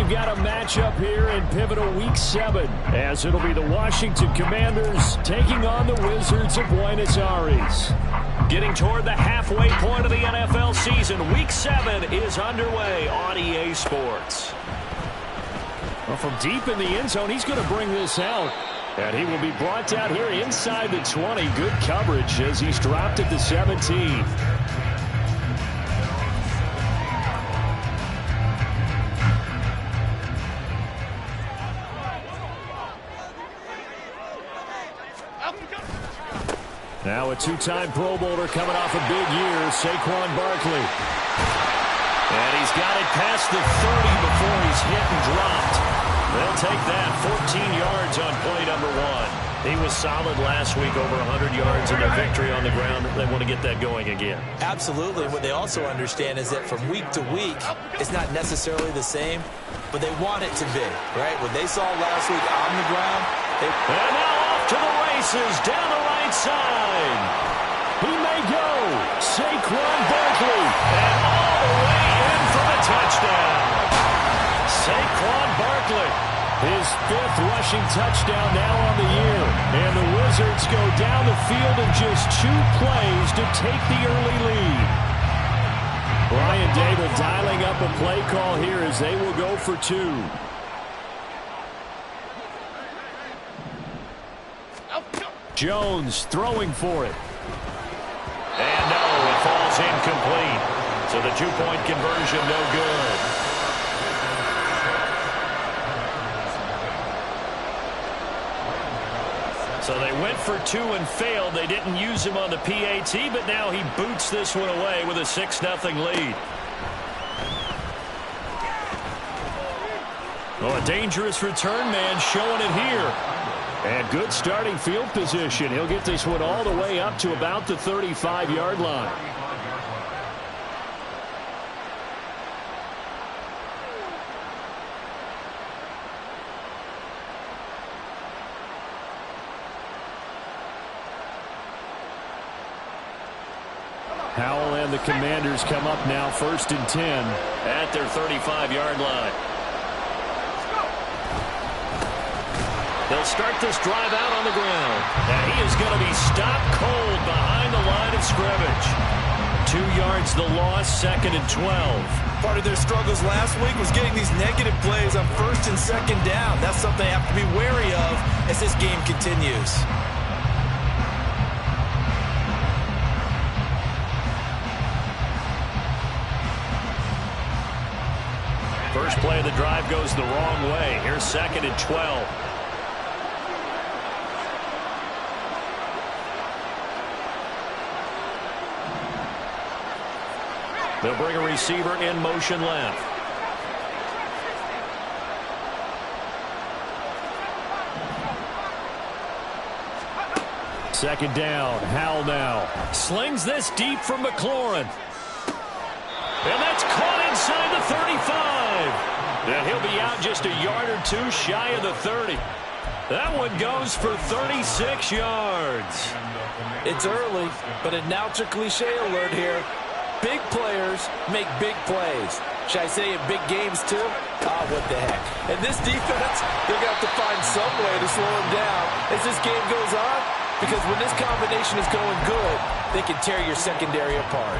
we've got a matchup here in pivotal Week 7, as it'll be the Washington Commanders taking on the Wizards of Buenos Aires. Getting toward the halfway point of the NFL season, Week 7 is underway on EA Sports. Well, from deep in the end zone, he's going to bring this out. And he will be brought down here inside the 20. Good coverage as he's dropped at the 17. Now a two-time Pro Bowler coming off a big year, Saquon Barkley. And he's got it past the 30 before he's hit and dropped. They'll take that, 14 yards on play number 1. He was solid last week, over 100 yards in their victory on the ground. They want to get that going again. Absolutely. What they also understand is that from week to week, it's not necessarily the same, but they want it to be, right? What they saw last week on the ground. And now off to the races, down the right side. He may go. Saquon Barkley. And all the way in for the touchdown. Saquon Barkley, his 5th rushing touchdown now on the year. And the Wizards go down the field in just 2 plays to take the early lead. Brian Dable dialing up a play call here as they will go for 2. Jones throwing for it. And no, it falls incomplete. So the 2-point conversion no good. So they went for 2 and failed. They didn't use him on the PAT, but now he boots this one away with a 6-0 lead. Well, a dangerous return man showing it here. And good starting field position. He'll get this one all the way up to about the 35-yard line. Howell and the Commanders come up now 1st and 10 at their 35-yard line. They'll start this drive out on the ground. And he is going to be stopped cold behind the line of scrimmage. 2 yards the loss, 2nd and 12. Part of their struggles last week was getting these negative plays on 1st and 2nd down. That's something they have to be wary of as this game continues. First play of the drive goes the wrong way. Here's 2nd and 12. They'll bring a receiver in motion left. Second down. Howell now slings this deep from McLaurin. And that's caught inside the 35. And he'll be out just a yard or 2 shy of the 30. That one goes for 36 yards. It's early, but a now to cliche alert here. Big players make big plays. Should I say in big games too? What the heck. And this defense, they're going to have to find some way to slow him down as this game goes on. Because when this combination is going good, they can tear your secondary apart.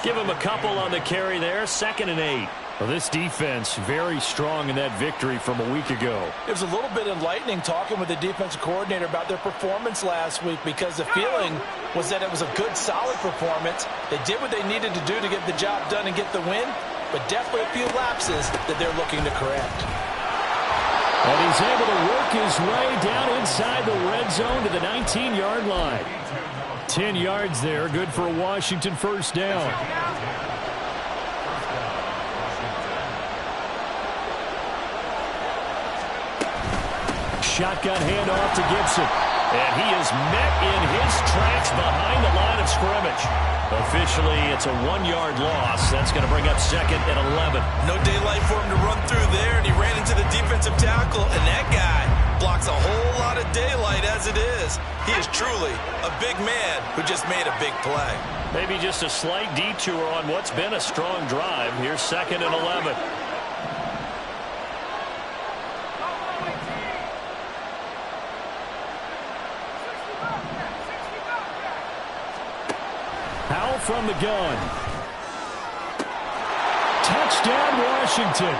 Give him a couple on the carry there. 2nd and 8. Well, this defense very strong in that victory from a week ago. It was a little bit enlightening talking with the defensive coordinator about their performance last week because the feeling was that it was a good, solid performance. They did what they needed to do to get the job done and get the win, but definitely a few lapses that they're looking to correct. And he's able to work his way down inside the red zone to the 19-yard line. 10 yards there, good for a Washington 1st down. Shotgun handoff to Gibson. And he is met in his tracks behind the line of scrimmage. Officially, it's a 1-yard loss. That's going to bring up 2nd and 11. No daylight for him to run through there, and he ran into the defensive tackle, and that guy blocks a whole lot of daylight as it is. He is truly a big man who just made a big play. Maybe just a slight detour on what's been a strong drive. Here's 2nd and 11. from the gun. Touchdown, Washington.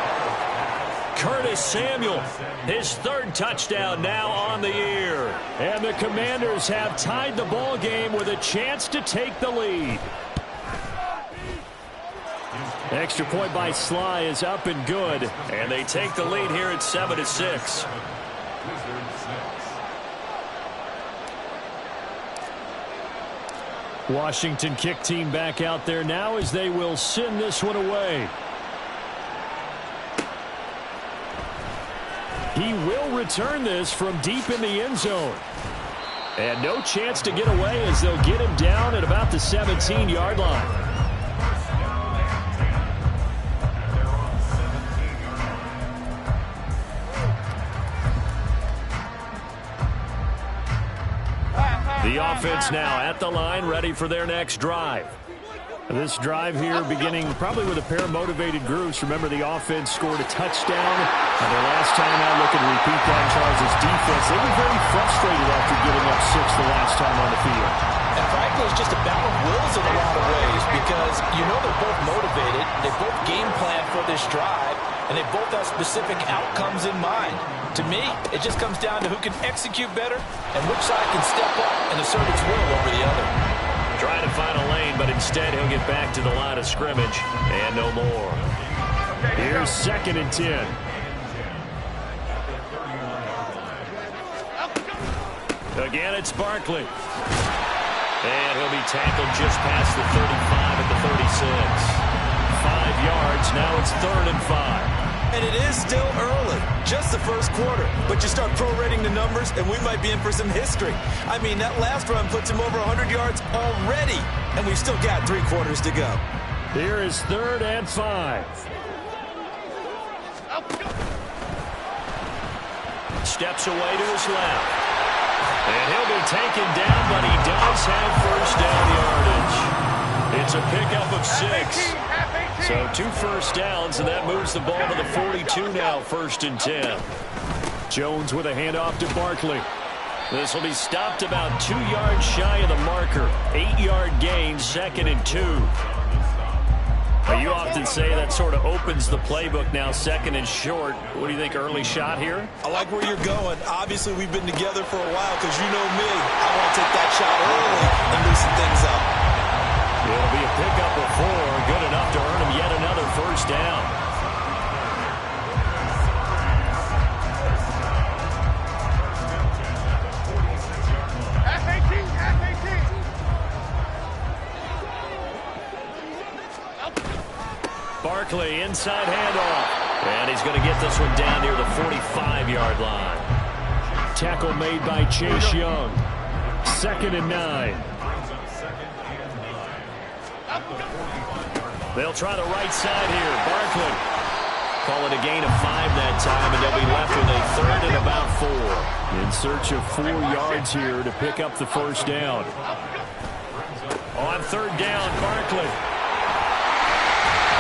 Curtis Samuel, his third touchdown now on the year. And the Commanders have tied the ball game with a chance to take the lead. Extra point by Sly is up and good. And they take the lead here at 7-6. Washington kick team back out there now as they will send this one away. He will return this from deep in the end zone. And no chance to get away as they'll get him down at about the 17-yard line. The offense now at the line, ready for their next drive. This drive here beginning probably with a pair of motivated groups. Remember, the offense scored a touchdown. And their last time out, looking to repeat that. Charles' defense, they were very frustrated after giving up 6 the last time on the field. And frankly, it's just a battle of wills in a lot of ways because you know they're both motivated. They both game plan for this drive, and they both have specific outcomes in mind. To me, it just comes down to who can execute better and which side can step up and assert its will over the other. Trying to find a lane, but instead he'll get back to the line of scrimmage and no more. Here's 2nd and 10. Again, it's Barkley. And he'll be tackled just past the 35 at the 36. 5 yards. Now it's 3rd and 5. And it is still early, just the first quarter. But you start prorating the numbers, and we might be in for some history. I mean, that last run puts him over 100 yards already, and we've still got 3 quarters to go. Here is 3rd and 5. Steps away to his left. And he'll be taken down, but he does have first down yardage. It's a pickup of 6. So 2 first downs, and that moves the ball to the 42 now, 1st and 10. Jones with a handoff to Barkley. This will be stopped about 2 yards shy of the marker. 8-yard gain, 2nd and 2. Now, you often say that sort of opens the playbook now, 2nd and short. What do you think, early shot here? I like where you're going. Obviously, we've been together for a while because you know me. I want to take that shot early and loosen things up. It'll be a pickup of 4, good enough to earn him yet another first down. Barkley, inside handoff. And he's going to get this one down near the 45-yard line. Tackle made by Chase Young. 2nd and 9. They'll try the right side here. Barkley. Call it a gain of 5 that time, and they'll be left with a 3rd and about 4. In search of 4 yards here to pick up the first down. On 3rd down, Barkley.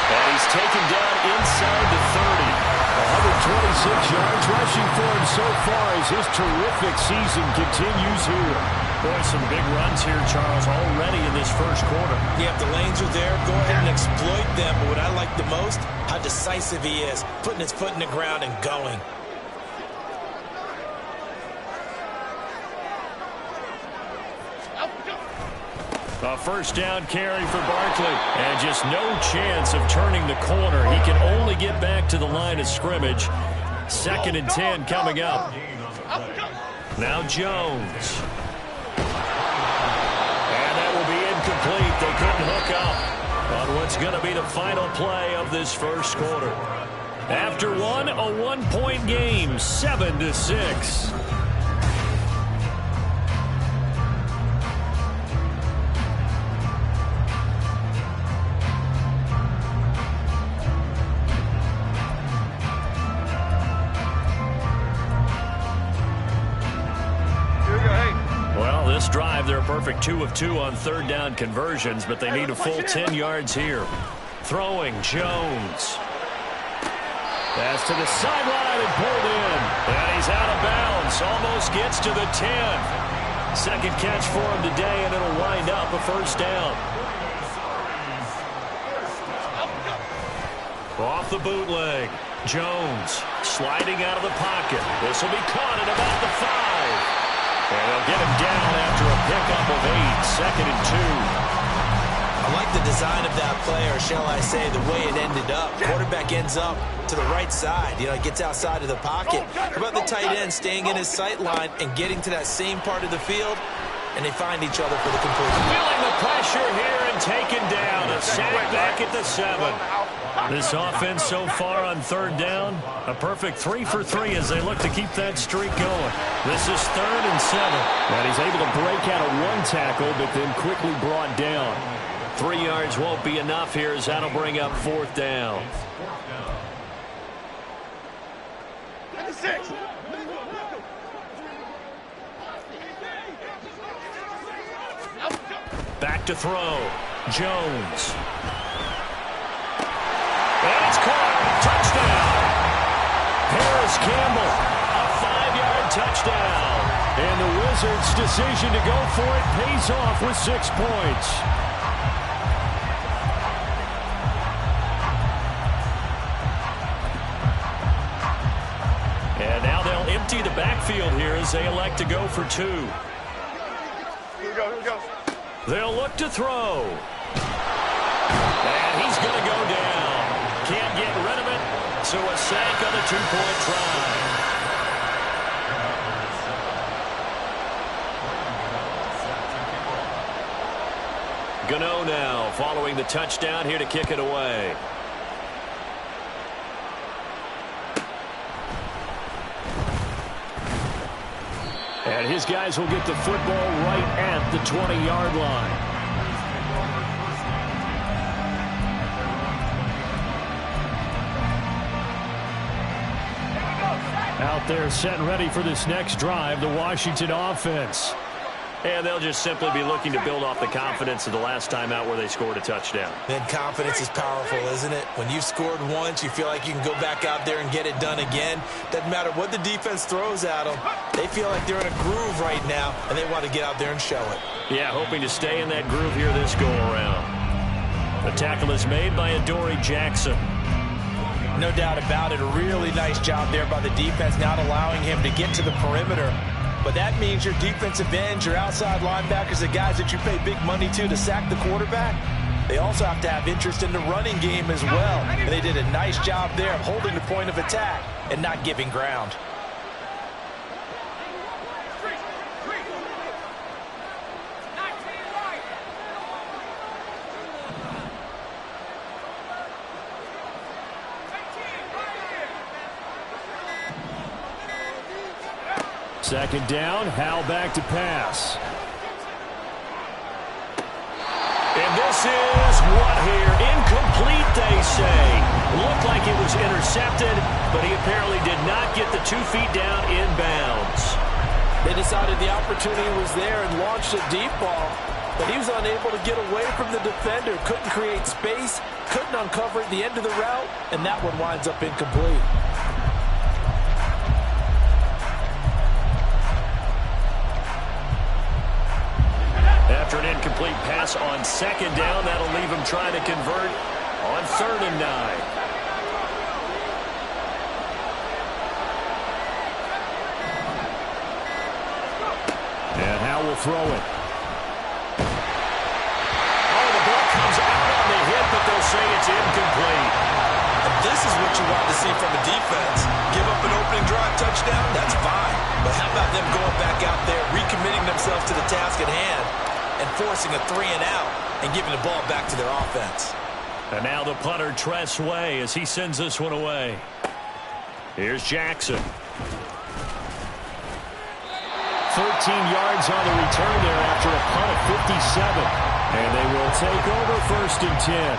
And he's taken down inside the 30. 126 yards rushing for him so far as his terrific season continues here. Boy, some big runs here, Charles, already in this first quarter. Yeah, if the lanes are there, go ahead and exploit them. But what I like the most, how decisive he is, putting his foot in the ground and going. A first down carry for Barkley. And just no chance of turning the corner. He can only get back to the line of scrimmage. 2nd and 10 coming up. Now Jones. And that will be incomplete. They couldn't hook up on what's going to be the final play of this first quarter. After one, a 1-point game, 7-6. This drive, they're a perfect 2 of 2 on 3rd down conversions, but they need a full 10 yards here. Throwing, Jones. Pass to the sideline and pulled in. And he's out of bounds. Almost gets to the 10. Second catch for him today, and it'll wind up a first down. Off the bootleg. Jones sliding out of the pocket. This will be caught at about the 5. And they'll get him down after a pickup of 8. 2nd and 2. I like the design of that play, or shall I say the way it ended up. Quarterback ends up to the right side. You know, he gets outside of the pocket. How about the tight end staying in his sight line and getting to that same part of the field, and they find each other for the completion. Feeling the pressure here and taken down. A sack back at the 7. This offense so far on 3rd down, a perfect 3 for 3 as they look to keep that streak going. This is 3rd and 7. And he's able to break out of 1 tackle, but then quickly brought down. 3 yards won't be enough here as that'll bring up 4th down. Back to throw. Jones. And it's caught. Touchdown. Harris Campbell. A 5-yard touchdown. And the Wizards' decision to go for it pays off with 6 points. And now they'll empty the backfield here as they elect to go for 2. Here we go. They'll look to throw. And he's going to go down. Can't get rid of it, so a sack on the 2-point try. Gano now following the touchdown here to kick it away. And his guys will get the football right at the 20-yard line. Out there set and ready for this next drive, the Washington offense. And they'll just simply be looking to build off the confidence of the last time out where they scored a touchdown. Then confidence is powerful, isn't it? When you've scored once, you feel like you can go back out there and get it done again. Doesn't matter what the defense throws at them. They feel like they're in a groove right now, and they want to get out there and show it. Yeah, hoping to stay in that groove here this go-around. The tackle is made by Adoree Jackson. No doubt about it. A really nice job there by the defense, not allowing him to get to the perimeter. But that means your defensive ends, your outside linebackers, the guys that you pay big money to sack the quarterback, they also have to have interest in the running game as well. And they did a nice job there of holding the point of attack and not giving ground. Second down, Hal back to pass. And this is what here? Incomplete, they say. Looked like it was intercepted, but he apparently did not get the 2 feet down in bounds. They decided the opportunity was there and launched a deep ball, but he was unable to get away from the defender. Couldn't create space, couldn't uncover at the end of the route, and that one winds up incomplete. After an incomplete pass on second down, that'll leave him trying to convert on 3rd and 9. And Hal will throw it. Oh, the ball comes out on the hit, but they'll say it's incomplete. And this is what you want to see from a defense. Give up an opening drive touchdown, that's fine. But how about them going back out there, recommitting themselves to the task at hand, and forcing a 3 and out and giving the ball back to their offense. And now the punter, Tress Way, as he sends this one away. Here's Jackson. 13 yards on the return there after a punt of 57. And they will take over 1st and 10.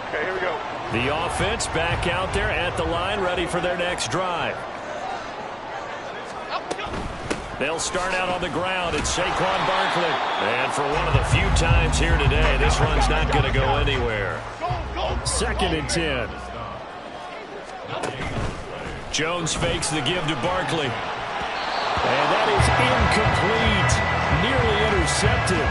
Okay, here we go. The offense back out there at the line, ready for their next drive. They'll start out on the ground. It's Saquon Barkley. And for one of the few times here today, this run's not going to go anywhere. 2nd and 10. Jones fakes the give to Barkley. And that is incomplete. Nearly intercepted.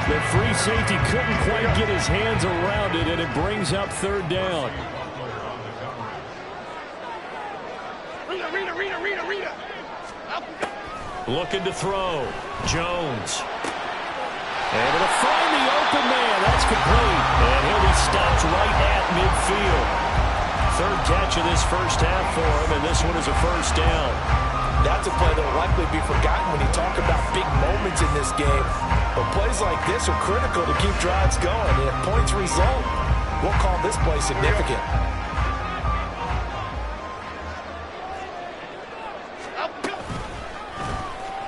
The free safety couldn't quite get his hands around it, and it brings up third down. Rita. Looking to throw. Jones. Able to find the open man. That's complete. And he'll be stopped right at midfield. Third catch of this first half for him, and this one is a first down. That's a play that will likely be forgotten when you talk about big moments in this game. But plays like this are critical to keep drives going. And if points result, we'll call this play significant.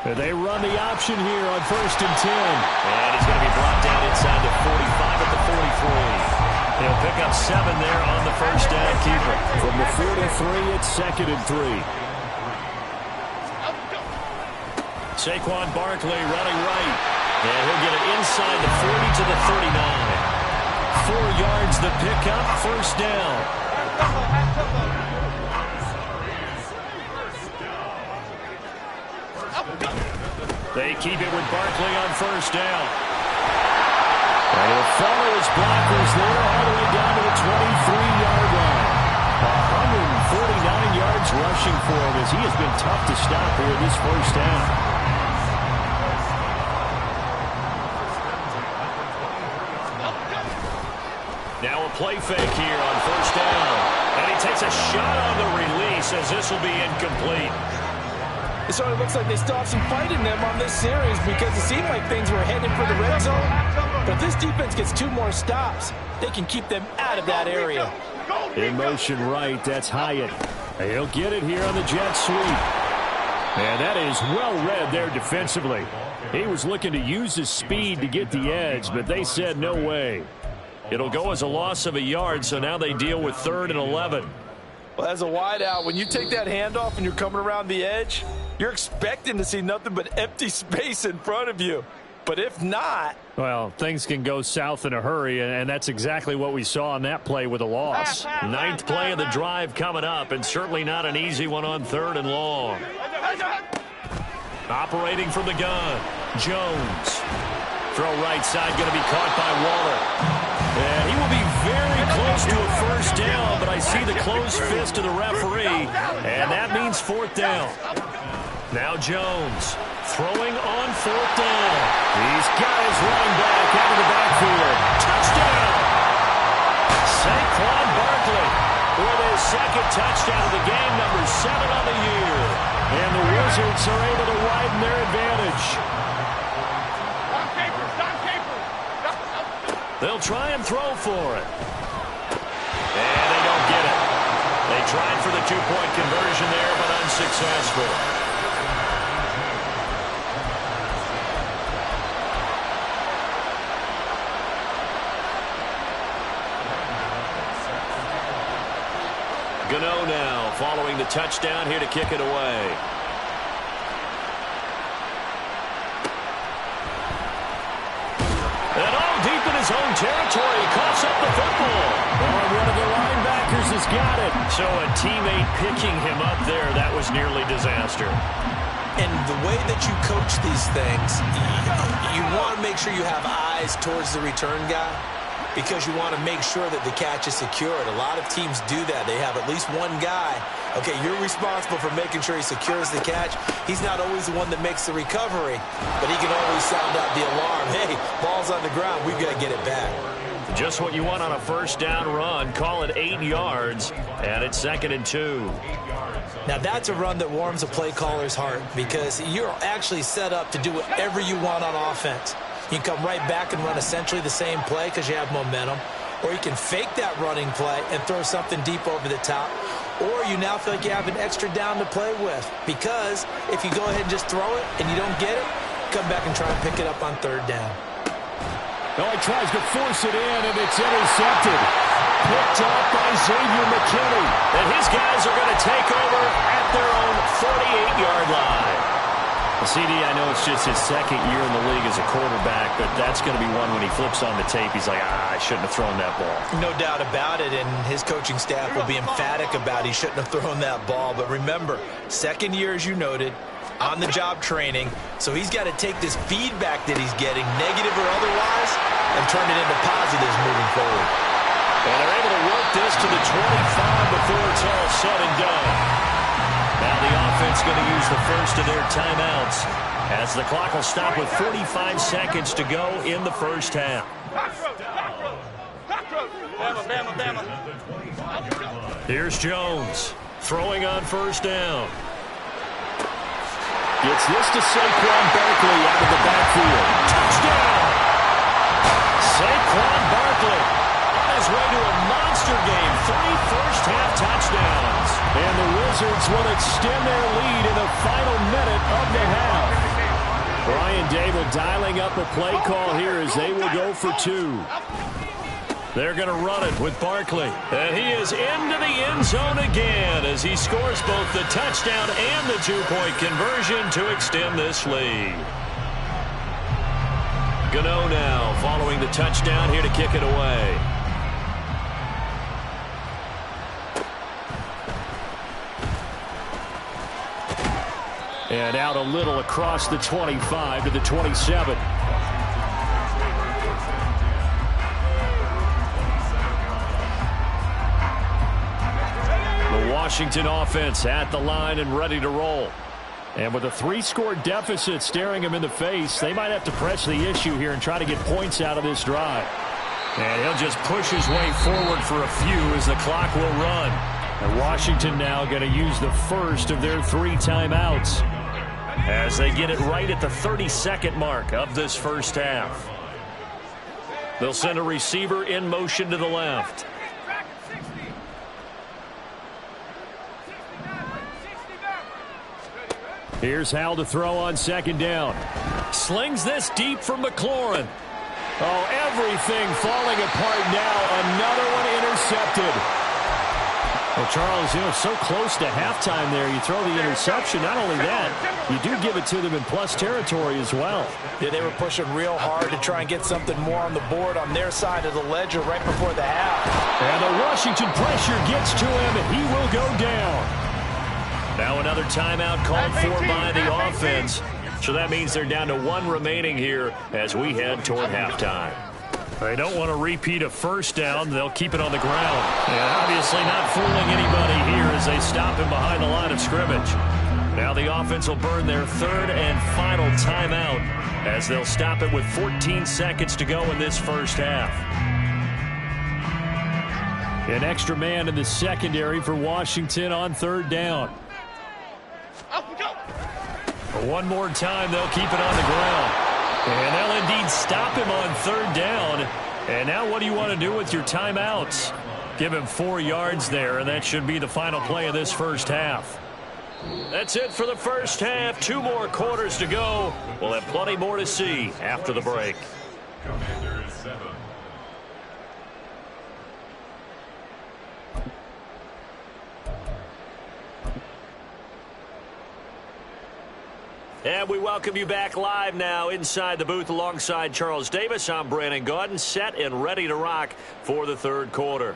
They run the option here on 1st and 10. And he's going to be brought down inside the 45 at the 43. He'll pick up 7 there on the first down keeper. From the 43, it's 2nd and 3. Saquon Barkley running right. And he'll get it inside the 40 to the 39. 4 yards the pickup, first down. They keep it with Barkley on first down. And he'll follow his blockers there all the way down to the 23-yard line. 149 yards rushing for him as he has been tough to stop here this first half. Now a play fake here on first down. And he takes a shot on the release as this will be incomplete. It certainly looks like they still have some fight in them on this series because it seemed like things were headed for the red zone. But if this defense gets 2 more stops, they can keep them out of that area. In motion right, that's Hyatt. He'll get it here on the jet sweep. And that is well read there defensively. He was looking to use his speed to get the edge, but they said no way. It'll go as a loss of a yard, so now they deal with 3rd and 11. Well, as a wideout, when you take that handoff and you're coming around the edge, you're expecting to see nothing but empty space in front of you. But if not... Well, things can go south in a hurry, and that's exactly what we saw on that play with a loss. 9th play of the drive coming up, and certainly not an easy one on 3rd and long. Operating from the gun, Jones. Throw right side, going to be caught by Waller. And he will be very close to a first down, but I see the closed fist of the referee, and that means 4th down. Now Jones throwing on 4th down. He's got his running back out of the backfield. Touchdown! Saquon Barkley with his 2nd touchdown of the game, number 7 on the year. And the Wizards are able to widen their advantage. They'll try and throw for it. And they don't get it. They tried for the 2-point conversion there, but unsuccessful. Gano now following the touchdown here to kick it away. And all deep in his own territory, he coughs up the football. Oh, one of the linebackers has got it. So a teammate picking him up there, that was nearly disaster. And the way that you coach these things, you want to make sure you have eyes towards the return guy because you want to make sure that the catch is secured. A lot of teams do that. They have at least one guy. Okay, you're responsible for making sure he secures the catch. He's not always the one that makes the recovery, but he can always sound out the alarm. Hey, ball's on the ground. We've got to get it back. Just what you want on a first down run. Call it 8 yards, and it's 2nd and 2. Now, that's a run that warms a play caller's heart because you're actually set up to do whatever you want on offense. You can come right back and run essentially the same play because you have momentum, or you can fake that running play and throw something deep over the top, or you now feel like you have an extra down to play with because if you go ahead and just throw it and you don't get it, come back and try and pick it up on 3rd down. Oh, he tries to force it in, and it's intercepted. Picked up by Xavier McKinney. And his guys are going to take over at their own 48-yard line. CD, I know it's just his 2nd year in the league as a quarterback, but that's going to be one when he flips on the tape, he's like, I shouldn't have thrown that ball. No doubt about it, and his coaching staff will be emphatic about he shouldn't have thrown that ball. But remember, 2nd year, as you noted, on-the-job training, so he's got to take this feedback that he's getting, negative or otherwise, and turn it into positives moving forward. And they're able to work this to the 25 before it's all said and done. Now the offense going to use the first of their timeouts as the clock will stop with 45 seconds to go in the first half. Here's Jones throwing on first down. Gets this to Saquon Barkley out of the backfield. Touchdown! Saquon Barkley on his way to a monster game. 3 first-half touchdowns. And the Wizards will extend their lead in the final minute of the half. Brian Dable dialing up a play call here as they will go for 2. They're going to run it with Barkley. And he is into the end zone again as he scores both the touchdown and the 2-point conversion to extend this lead. Gano now following the touchdown here to kick it away. And out a little across the 25 to the 27. Washington offense at the line and ready to roll. And with a 3-score deficit staring him in the face, they might have to press the issue here and try to get points out of this drive. And he'll just push his way forward for a few as the clock will run. And Washington now going to use the first of their 3 timeouts as they get it right at the 32nd mark of this first half. They'll send a receiver in motion to the left. Here's Hal to throw on second down. Slings this deep for McLaurin. Oh, everything falling apart now. Another one intercepted. Well, Charles, so close to halftime there. You throw the interception. Not only that, you do give it to them in plus territory as well. Yeah, they were pushing real hard to try and get something more on the board on their side of the ledger right before the half. And the Washington pressure gets to him, and he will go down. Now another timeout called for by the offense. So that means they're down to 1 remaining here as we head toward halftime. They don't want to repeat a first down. They'll keep it on the ground. And obviously not fooling anybody here as they stop him behind the line of scrimmage. Now the offense will burn their 3rd and final timeout as they'll stop it with 14 seconds to go in this first half. An extra man in the secondary for Washington on 3rd down. One more time, they'll keep it on the ground. And they'll indeed stop him on 3rd down. And now what do you want to do with your timeouts? Give him 4 yards there, and that should be the final play of this first half. That's it for the first half. 2 more quarters to go. We'll have plenty more to see after the break. Commanders 7. And we welcome you back live now inside the booth alongside Charles Davis. I'm Brandon Gaudin, set and ready to rock for the 3rd quarter.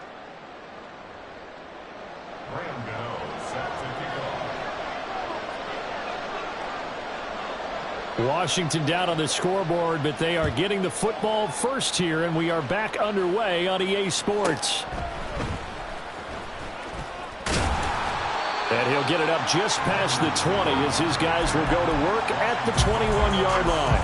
Washington down on the scoreboard, but they are getting the football first here, and we are back underway on EA Sports. And he'll get it up just past the 20 as his guys will go to work at the 21-yard line.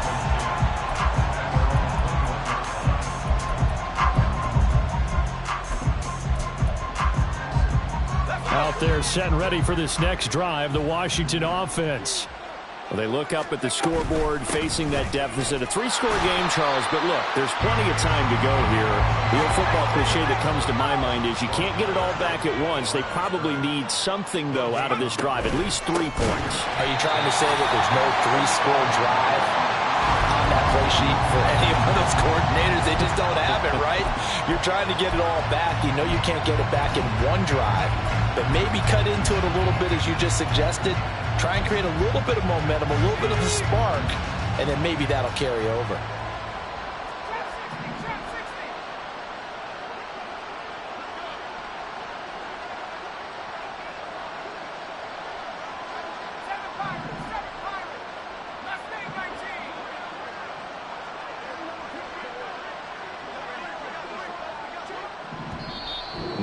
Out there set and ready for this next drive, the Washington offense. Well, they look up at the scoreboard facing that deficit. A 3-score game, Charles, but look, there's plenty of time to go here. The old football cliche that comes to my mind is you can't get it all back at once. They probably need something, though, out of this drive, at least 3 points. Are you trying to say that there's no 3-score drive on that play sheet for any of those coordinators? They just don't have it, right? You're trying to get it all back. You know you can't get it back in one drive, but maybe cut into it a little bit as you just suggested. Try and create a little bit of momentum, a little bit of a spark, and then maybe that'll carry over.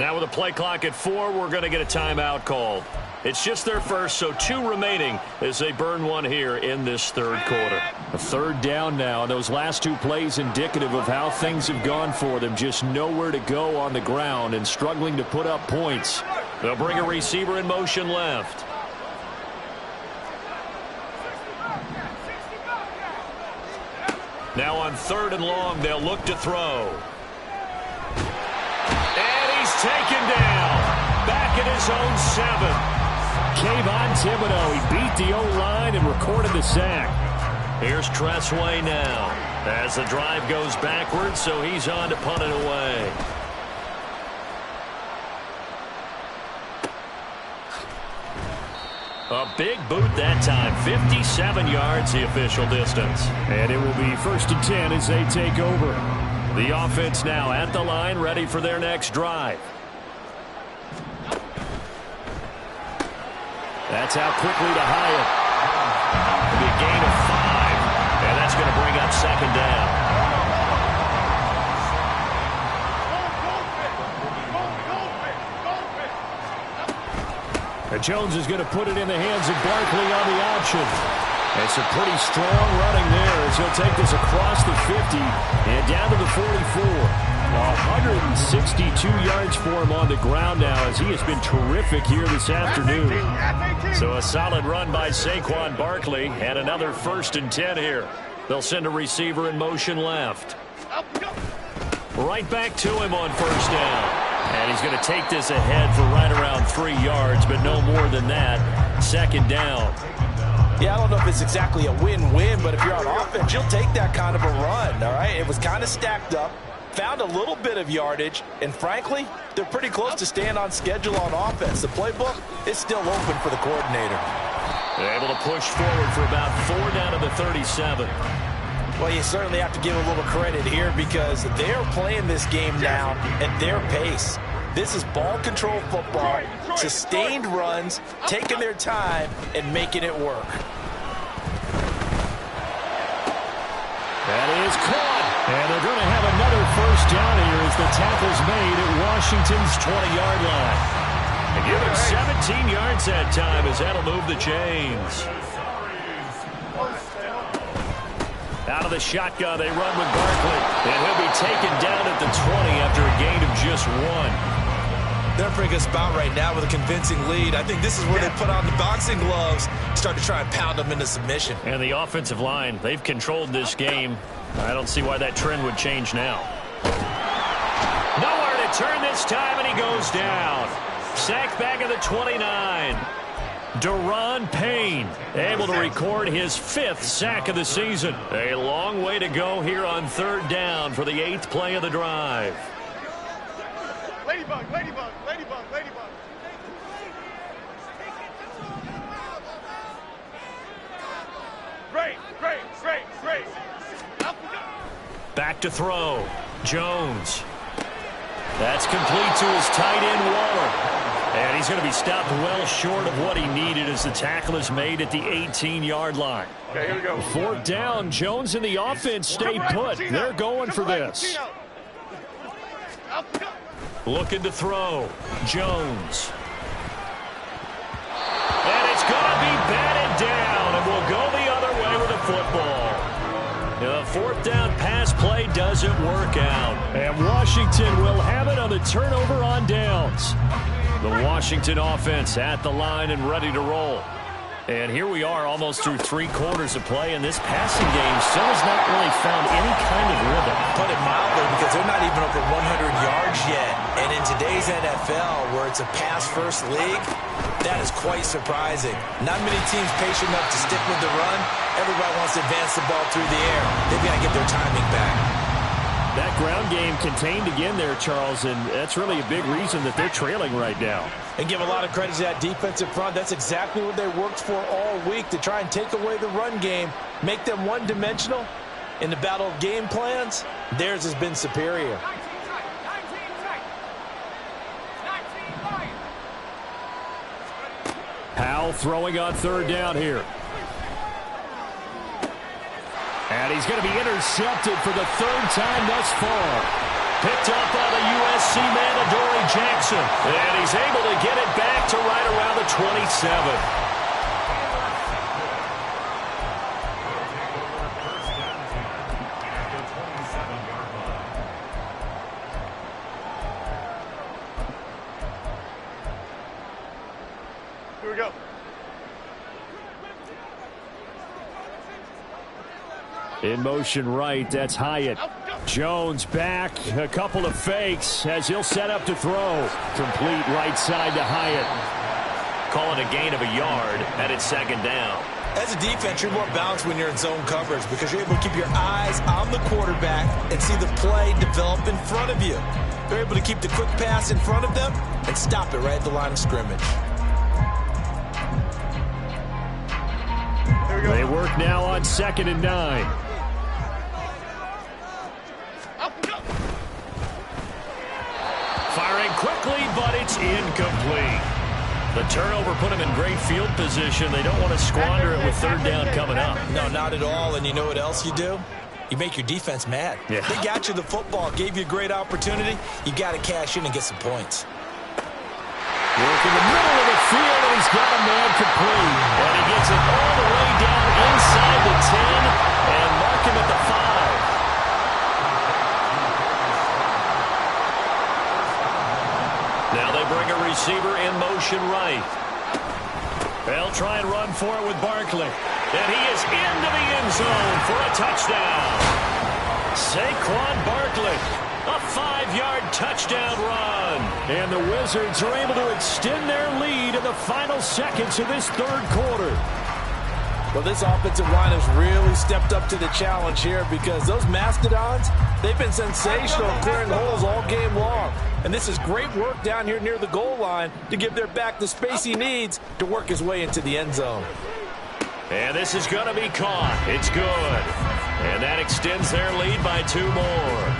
Now with a play clock at 4, we're going to get a timeout called. It's just their first, so 2 remaining as they burn one here in this third quarter. A third down now. Those last 2 plays indicative of how things have gone for them. Just nowhere to go on the ground and struggling to put up points. They'll bring a receiver in motion left. Now on 3rd and long, they'll look to throw. And he's taken down. Back at his own 7. Kayvon Thibodeau, he beat the O-line and recorded the sack. Here's Tressway now as the drive goes backwards, so he's on to punt it away. A big boot that time, 57 yards the official distance. And it will be 1st and 10 as they take over. The offense now at the line, ready for their next drive. That's out quickly to Hyatt. Big gain of 5, and that's going to bring up 2nd down. And Jones is going to put it in the hands of Barkley on the option. And some pretty strong running there as he'll take this across the 50 and down to the 44. 162 yards for him on the ground now as he has been terrific here this afternoon. So a solid run by Saquon Barkley and another 1st and 10 here. They'll send a receiver in motion left. Right back to him on 1st down. And he's going to take this ahead for right around 3 yards, but no more than that. 2nd down. Yeah, I don't know if it's exactly a win-win, but if you're on offense, you'll take that kind of a run, all right? It was kind of stacked up. Found a little bit of yardage, and frankly, they're pretty close to staying on schedule on offense. The playbook is still open for the coordinator. They're able to push forward for about 4 down to the 37. Well, you certainly have to give a little credit here because they're playing this game now at their pace. This is ball control football, sustained runs, taking their time, and making it work. That is caught. And they're going to have another 1st down here as the tackle's made at Washington's 20-yard line. And give him 17 yards that time as that'll move the chains. Out of the shotgun, they run with Barkley. And he'll be taken down at the 20 after a gain of just 1. They're in a pretty good spot right now with a convincing lead. I think this is where they put on the boxing gloves, start to try and pound them into submission. And the offensive line, they've controlled this game. I don't see why that trend would change now. Nowhere to turn this time, and he goes down. Sacked back at the 29. Daron Payne able to record his 5th sack of the season. A long way to go here on 3rd down for the 8th play of the drive. Ladybug, ladybug, ladybug, ladybug. Great. Back to throw. Jones. That's complete to his tight end, Waller. And he's going to be stopped well short of what he needed as the tackle is made at the 18-yard line. Okay, here we go. 4th down. Jones and the offense stay put. They're going for this. Looking to throw. Jones. And it's going to be batted down, and we'll go the other way with the football. The 4th down pass play doesn't work out. And Washington will have it on the turnover on downs. The Washington offense at the line and ready to roll. And here we are almost through 3 quarters of play, and this passing game still has not really found any kind of rhythm. Put it mildly, because they're not even over 100 yards yet. And in today's NFL, where it's a pass-first league, that is quite surprising. Not many teams patient enough to stick with the run. Everybody wants to advance the ball through the air. They've got to get their timing back. That ground game contained again there, Charles, and that's really a big reason that they're trailing right now. And give a lot of credit to that defensive front. That's exactly what they worked for all week, to try and take away the run game, make them one-dimensional. In the battle of game plans, theirs has been superior. Powell throwing on 3rd down here. And he's going to be intercepted for the 3rd time thus far. Picked up by the USC man, Adoree Jackson. And he's able to get it back to right around the 27. Here we go. In motion right, that's Hyatt. Jones back, a couple of fakes as he'll set up to throw. Complete right side to Hyatt. Calling a gain of a yard, and it's second down. As a defense, you're more balanced when you're in zone coverage because you're able to keep your eyes on the quarterback and see the play develop in front of you. They're able to keep the quick pass in front of them and stop it right at the line of scrimmage. They work now on 2nd and 9. Firing quickly, but it's incomplete. The turnover put him in great field position. They don't want to squander it with third down coming up. No, not at all. And you know what else you do? You make your defense mad. Yeah. They got you the football, gave you a great opportunity. You got to cash in and get some points. Work in the middle of the field, and he's got a man complete. And he gets it all the way down inside the 10 and mark him at the 5. Now they bring a receiver in motion right. They'll try and run for it with Barkley. And he is into the end zone for a touchdown. Saquon Barkley, a 5-yard touchdown run. And the Wizards are able to extend their lead in the final seconds of this third quarter. Well, this offensive line has really stepped up to the challenge here because those Mastodons, they've been sensational clearing holes all game long. And this is great work down here near the goal line to give their back the space he needs to work his way into the end zone. And this is going to be caught. It's good. And that extends their lead by 2 more.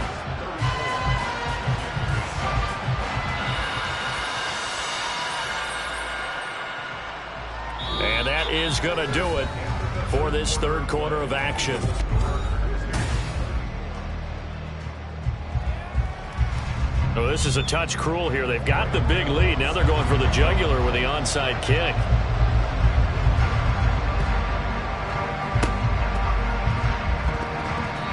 And that is going to do it for this third quarter of action. Oh, this is a touch cruel here. They've got the big lead. Now they're going for the jugular with the onside kick.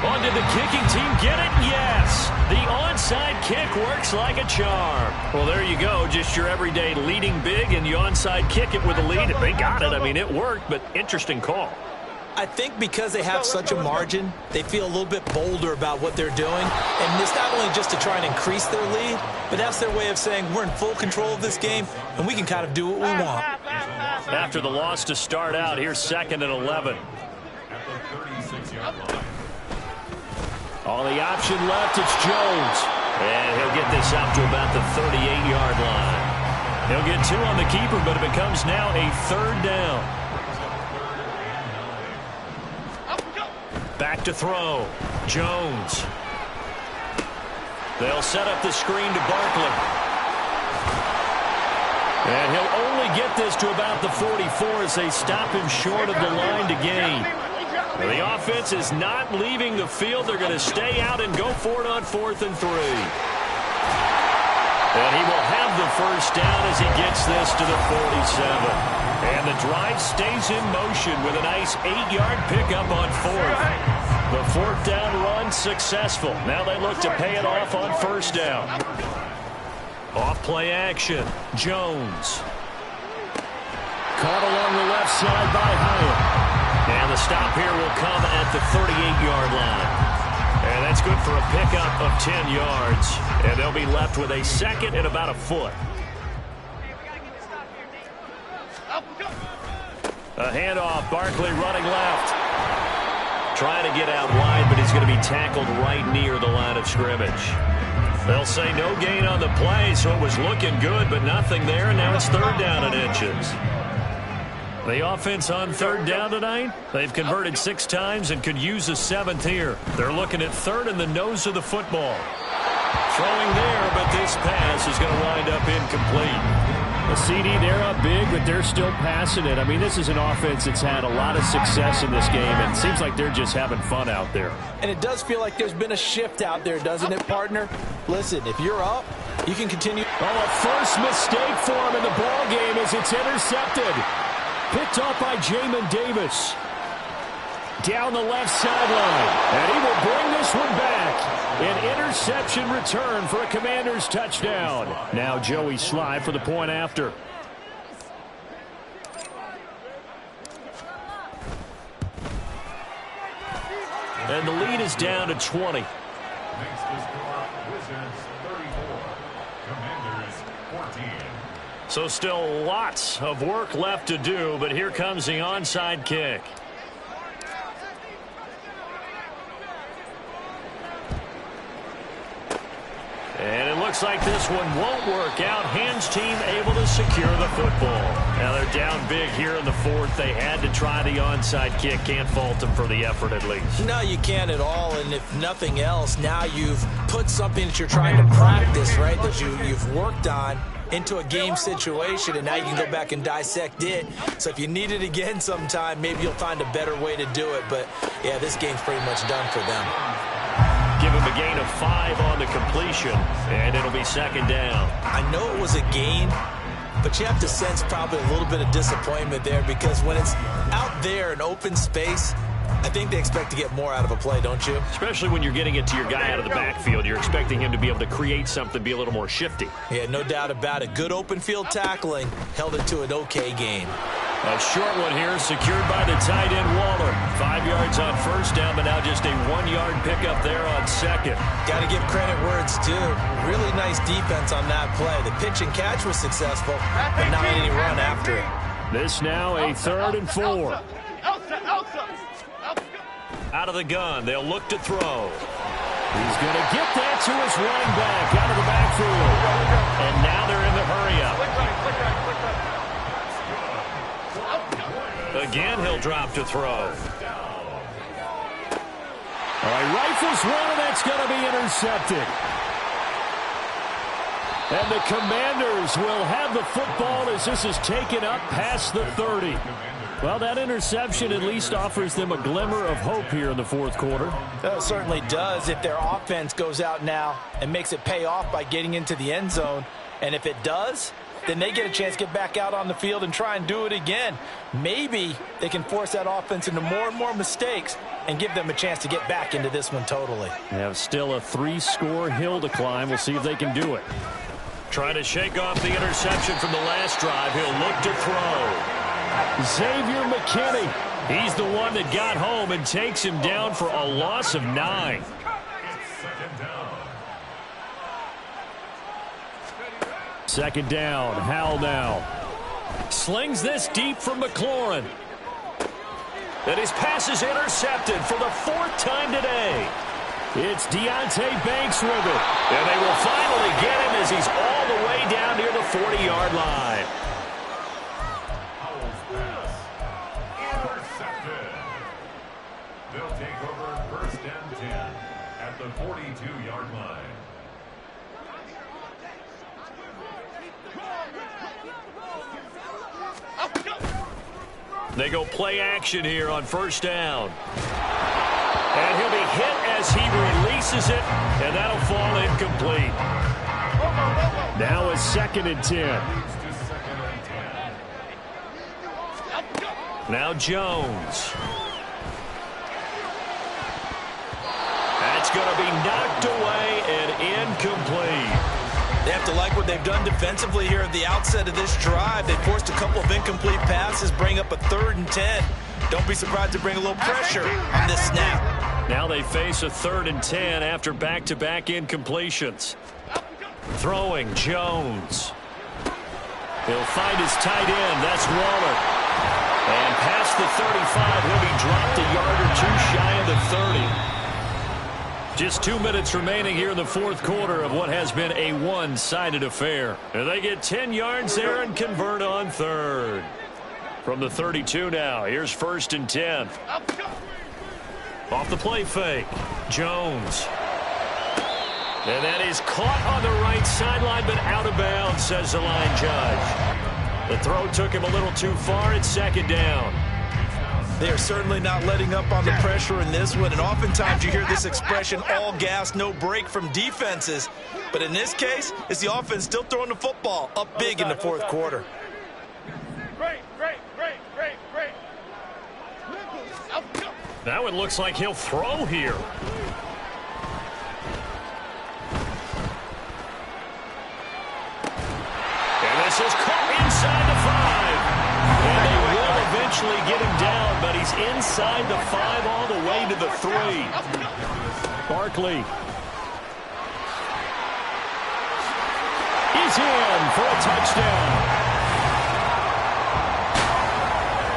On did the kicking team get it? Yes. The onside kick works like a charm. Well, there you go. Just your everyday leading big, and you onside kick it with a lead. They got it. I mean, it worked, but interesting call. I think because they have such a margin, they feel a little bit bolder about what they're doing. And it's not only just to try and increase their lead, but that's their way of saying we're in full control of this game, and we can kind of do what we want. After the loss to start out, here's 2nd and 11. At the 36-yard line. On the option left, it's Jones. And he'll get this out to about the 38-yard line. He'll get 2 on the keeper, but it becomes now a 3rd down. Back to throw. Jones. They'll set up the screen to Barkley. And he'll only get this to about the 44 as they stop him short of the line to gain. The offense is not leaving the field. They're going to stay out and go for it on 4th and 3. And he will have the first down as he gets this to the 47. And the drive stays in motion with a nice 8-yard pickup on 4th. The 4th down run successful. Now they look to pay it off on 1st down. Off play action. Jones. Caught along the left side by Hyatt. And the stop here will come at the 38-yard line. And that's good for a pickup of 10 yards. And they'll be left with a 2nd and about a foot. A handoff. Barkley running left. Trying to get out wide, but he's going to be tackled right near the line of scrimmage. They'll say no gain on the play, so it was looking good, but nothing there. And now it's 3rd down and inches. The offense on 3rd down tonight, they've converted 6 times and could use a 7th here. They're looking at 3rd in the nose of the football. Throwing there, but this pass is going to wind up incomplete. A CD, they're up big, but they're still passing it. I mean, this is an offense that's had a lot of success in this game, and it seems like they're just having fun out there. And it does feel like there's been a shift out there, doesn't it, partner? Listen, if you're up, you can continue. Oh, a first mistake for him in the ball game as it's intercepted. Picked up by Jamin Davis. Down the left sideline, and he will bring this one back. An interception return for a Commanders touchdown. Now Joey Sly for the point after. And the lead is down to 20. Next to score, Wizards 34, Commanders 14. So still lots of work left to do, but here comes the onside kick. And it looks like this one won't work out. Hands team able to secure the football. Now they're down big here in the fourth. They had to try the onside kick. Can't fault them for the effort at least. No, you can't at all. And if nothing else, now you've put something that you're trying to practice, right, that you've worked on into a game situation, and now you can go back and dissect it. So if you need it again sometime, maybe you'll find a better way to do it. But, yeah, this game's pretty much done for them. Give him a gain of 5 on the completion, and it'll be second down. I know it was a gain, but you have to sense probably a little bit of disappointment there, because when it's out there in open space, I think they expect to get more out of a play, don't you? Especially when you're getting it to your guy out of the backfield. You're expecting him to be able to create something, be a little more shifty. Yeah, no doubt about it. Good open field tackling held it to an okay game. A short one here, secured by the tight end Waller. 5 yards on first down, but now just a 1-yard pickup there on second. Got to give credit where it's due. Really nice defense on that play. The pitch and catch was successful, but not any run after it. This now a 3rd and 4. Out of the gun, they'll look to throw. He's going to get that to his running back out of the backfield. And now they're in the hurry-up. Again, he'll drop to throw. All right, rifles one, and that's going to be intercepted. And the Commanders will have the football as this is taken up past the 30. Well, that interception at least offers them a glimmer of hope here in the fourth quarter. It certainly does if their offense goes out now and makes it pay off by getting into the end zone. And if it does, then they get a chance to get back out on the field and try and do it again. Maybe they can force that offense into more and more mistakes and give them a chance to get back into this one totally. They have still a 3-score hill to climb. We'll see if they can do it. Trying to shake off the interception from the last drive. He'll look to throw. Xavier McKinney. He's the one that got home and takes him down for a loss of 9. Second down. Howell now. Slings this deep from McLaurin. And his pass is intercepted for the 4th time today. It's Deonte Banks with it. And they will finally get him as he's all the way down near the 40-yard line. Howell's pass. Intercepted. They'll take over 1st and 10 at the 42-yard line. They go play action here on 1st down. And he'll be hit as he releases it, and that'll fall incomplete. Now a 2nd and 10. Now Jones. That's going to be knocked away and incomplete. They have to like what they've done defensively here at the outset of this drive. They forced a couple of incomplete passes, bring up a 3rd and 10. Don't be surprised to bring a little pressure on this snap. Now they face a 3rd and 10 after back-to-back incompletions. Throwing Jones. He'll find his tight end. That's Waller. And past the 35, he'll be dropped a yard or 2 shy of the 30. Just 2 minutes remaining here in the fourth quarter of what has been a one-sided affair. And they get 10 yards there and convert on 3rd. From the 32 now, here's 1st and 10. Off the play fake, Jones. And that is caught on the right sideline, but out of bounds, says the line judge. The throw took him a little too far. It's second down. They are certainly not letting up on the pressure in this one, and oftentimes you hear this expression, all gas, no break from defenses. But in this case, it's the offense still throwing the football up big in the fourth quarter. Great. Now it looks like he'll throw here. And this is caught inside the 5. And they will eventually get him down, but he's inside the 5 all the way to the 3. Barkley. He's in for a touchdown.